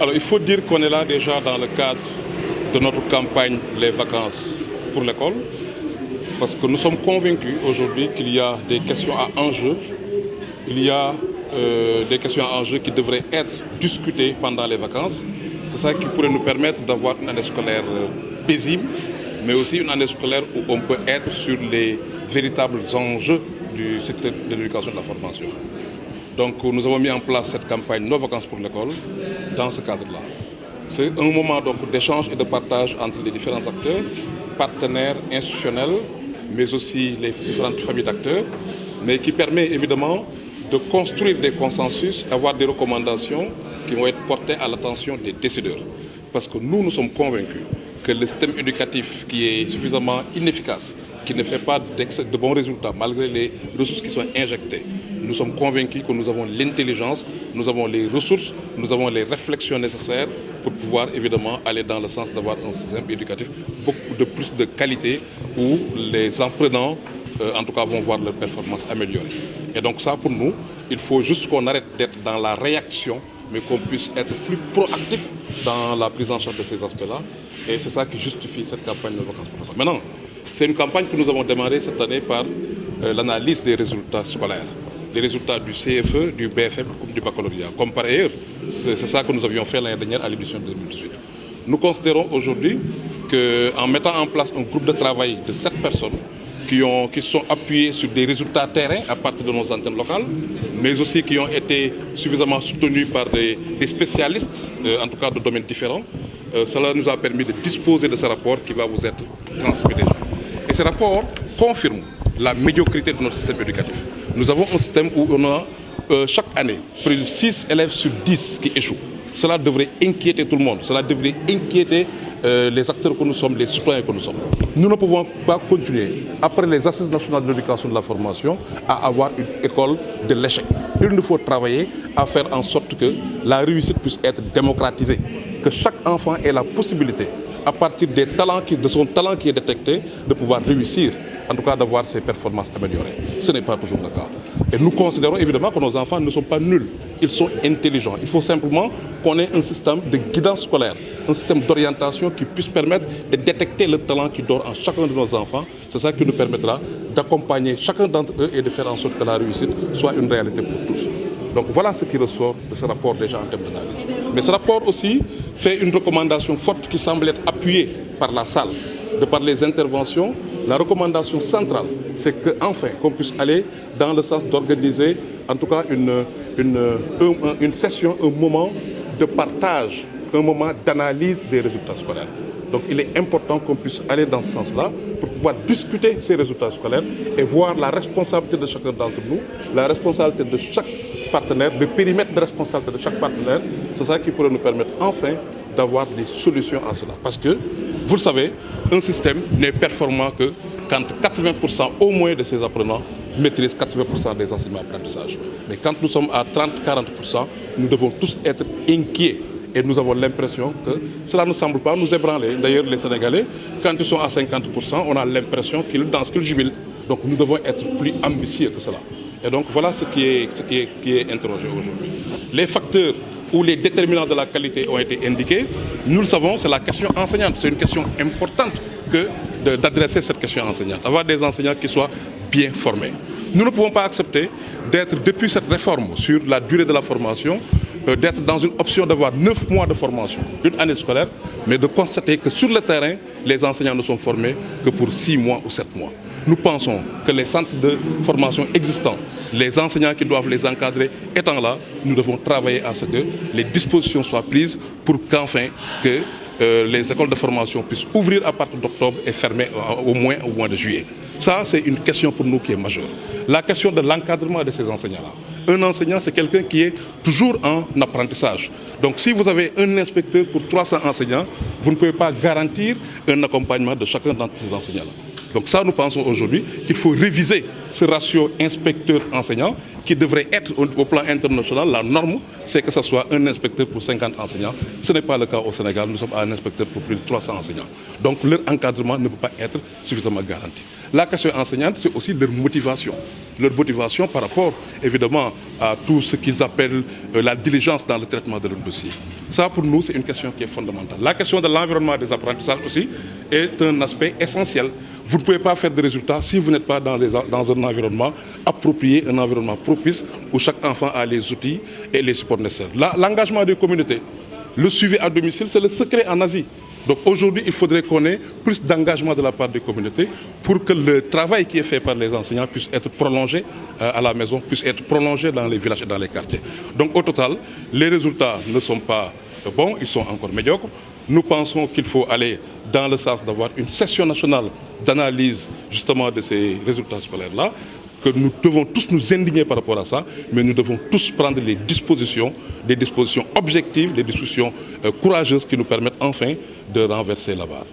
Alors il faut dire qu'on est là déjà dans le cadre de notre campagne Les vacances pour l'école, parce que nous sommes convaincus aujourd'hui qu'il y a des questions à enjeu, il y a des questions à enjeu qui devraient être discutées pendant les vacances. C'est ça qui pourrait nous permettre d'avoir une année scolaire paisible, mais aussi une année scolaire où on peut être sur les véritables enjeux du secteur de l'éducation et de la formation. Donc nous avons mis en place cette campagne Nos vacances pour l'école dans ce cadre-là. C'est un moment d'échange et de partage entre les différents acteurs, partenaires institutionnels, mais aussi les différentes familles d'acteurs, mais qui permet évidemment de construire des consensus, avoir des recommandations qui vont être portées à l'attention des décideurs. Parce que nous sommes convaincus que le système éducatif qui est suffisamment inefficace, qui ne fait pas de bons résultats malgré les ressources qui sont injectées, nous sommes convaincus que nous avons l'intelligence, nous avons les ressources, nous avons les réflexions nécessaires pour pouvoir évidemment aller dans le sens d'avoir un système éducatif beaucoup de plus de qualité où les apprenants en tout cas vont voir leur performance améliorée. Et donc ça pour nous, il faut juste qu'on arrête d'être dans la réaction, mais qu'on puisse être plus proactif dans la prise en charge de ces aspects-là. Et c'est ça qui justifie cette campagne de vacances pour l'école. Maintenant, c'est une campagne que nous avons démarrée cette année par l'analyse des résultats scolaires. Les résultats du CFE, du BFM comme du baccalauréat. Comme par ailleurs, c'est ça que nous avions fait l'année dernière à l'édition 2018. Nous considérons aujourd'hui qu'en mettant en place un groupe de travail de 7 personnes qui sont appuyées sur des résultats terrain à partir de nos antennes locales, mais aussi qui ont été suffisamment soutenus par des spécialistes, en tout cas de domaines différents, cela nous a permis de disposer de ce rapport qui va vous être transmis déjà. Et ce rapport confirme la médiocrité de notre système éducatif. Nous avons un système où on a chaque année près de 6 élèves sur 10 qui échouent. Cela devrait inquiéter tout le monde, cela devrait inquiéter les acteurs que nous sommes, les citoyens que nous sommes. Nous ne pouvons pas continuer, après les assises nationales de l'éducation et de la formation, à avoir une école de l'échec. Il nous faut travailler à faire en sorte que la réussite puisse être démocratisée, que chaque enfant ait la possibilité, à partir de son talent qui est détecté, de pouvoir réussir, en tout cas d'avoir ses performances améliorées. Ce n'est pas toujours le cas. Et nous considérons évidemment que nos enfants ne sont pas nuls, ils sont intelligents. Il faut simplement qu'on ait un système de guidance scolaire, un système d'orientation qui puisse permettre de détecter le talent qui dort en chacun de nos enfants. C'est ça qui nous permettra d'accompagner chacun d'entre eux et de faire en sorte que la réussite soit une réalité pour tous. Donc voilà ce qui ressort de ce rapport déjà en termes d'analyse. Mais ce rapport aussi fait une recommandation forte qui semble être appuyée par la salle, de par les interventions. La recommandation centrale, c'est qu'enfin qu'on puisse aller dans le sens d'organiser en tout cas une session, un moment de partage, un moment d'analyse des résultats scolaires. Donc il est important qu'on puisse aller dans ce sens-là pour pouvoir discuter ces résultats scolaires et voir la responsabilité de chacun d'entre nous, la responsabilité de chaque partenaire, le périmètre de responsabilité de chaque partenaire. C'est ça qui pourrait nous permettre enfin d'avoir des solutions à cela. Parce que, vous le savez, un système n'est performant que quand 80% au moins de ses apprenants maîtrisent 80% des enseignements d'apprentissage. Mais quand nous sommes à 30-40%, nous devons tous être inquiets. Et nous avons l'impression que cela ne semble pas nous ébranler. D'ailleurs, les Sénégalais, quand ils sont à 50%, on a l'impression qu'ils dansent, qu'ils jubilent. Donc nous devons être plus ambitieux que cela. Et donc voilà ce qui est interrogé aujourd'hui. Les facteurs où les déterminants de la qualité ont été indiqués, nous le savons, c'est la question enseignante. C'est une question importante d'adresser cette question enseignante. Avoir des enseignants qui soient bien formés. Nous ne pouvons pas accepter d'être, depuis cette réforme sur la durée de la formation, d'être dans une option d'avoir 9 mois de formation, une année scolaire, mais de constater que sur le terrain, les enseignants ne sont formés que pour 6 mois ou 7 mois. Nous pensons que les centres de formation existants, les enseignants qui doivent les encadrer étant là, nous devons travailler à ce que les dispositions soient prises pour qu'enfin les écoles de formation puissent ouvrir à partir d'octobre et fermer au moins au mois de juillet. Ça, c'est une question pour nous qui est majeure. La question de l'encadrement de ces enseignants-là. Un enseignant, c'est quelqu'un qui est toujours en apprentissage. Donc si vous avez un inspecteur pour 300 enseignants, vous ne pouvez pas garantir un accompagnement de chacun d'entre ces enseignants-là. Donc ça, nous pensons aujourd'hui qu'il faut réviser ce ratio inspecteur-enseignant qui devrait être au plan international. La norme, c'est que ce soit un inspecteur pour 50 enseignants. Ce n'est pas le cas au Sénégal. Nous sommes à un inspecteur pour plus de 300 enseignants. Donc leur encadrement ne peut pas être suffisamment garanti. La question enseignante, c'est aussi leur motivation. Leur motivation par rapport, évidemment, à tout ce qu'ils appellent la diligence dans le traitement de leur dossier. Ça, pour nous, c'est une question qui est fondamentale. La question de l'environnement des apprentissages aussi est un aspect essentiel. Vous ne pouvez pas faire de résultats si vous n'êtes pas dans un environnement approprié, un environnement propice où chaque enfant a les outils et les supports nécessaires. L'engagement des communautés, le suivi à domicile, c'est le secret en Asie. Donc aujourd'hui, il faudrait qu'on ait plus d'engagement de la part des communautés pour que le travail qui est fait par les enseignants puisse être prolongé à la maison, puisse être prolongé dans les villages et dans les quartiers. Donc au total, les résultats ne sont pas bons, ils sont encore médiocres. Nous pensons qu'il faut aller dans le sens d'avoir une session nationale d'analyse justement de ces résultats scolaires-là, que nous devons tous nous indigner par rapport à ça, mais nous devons tous prendre des dispositions objectives, des dispositions courageuses qui nous permettent enfin de renverser la barre.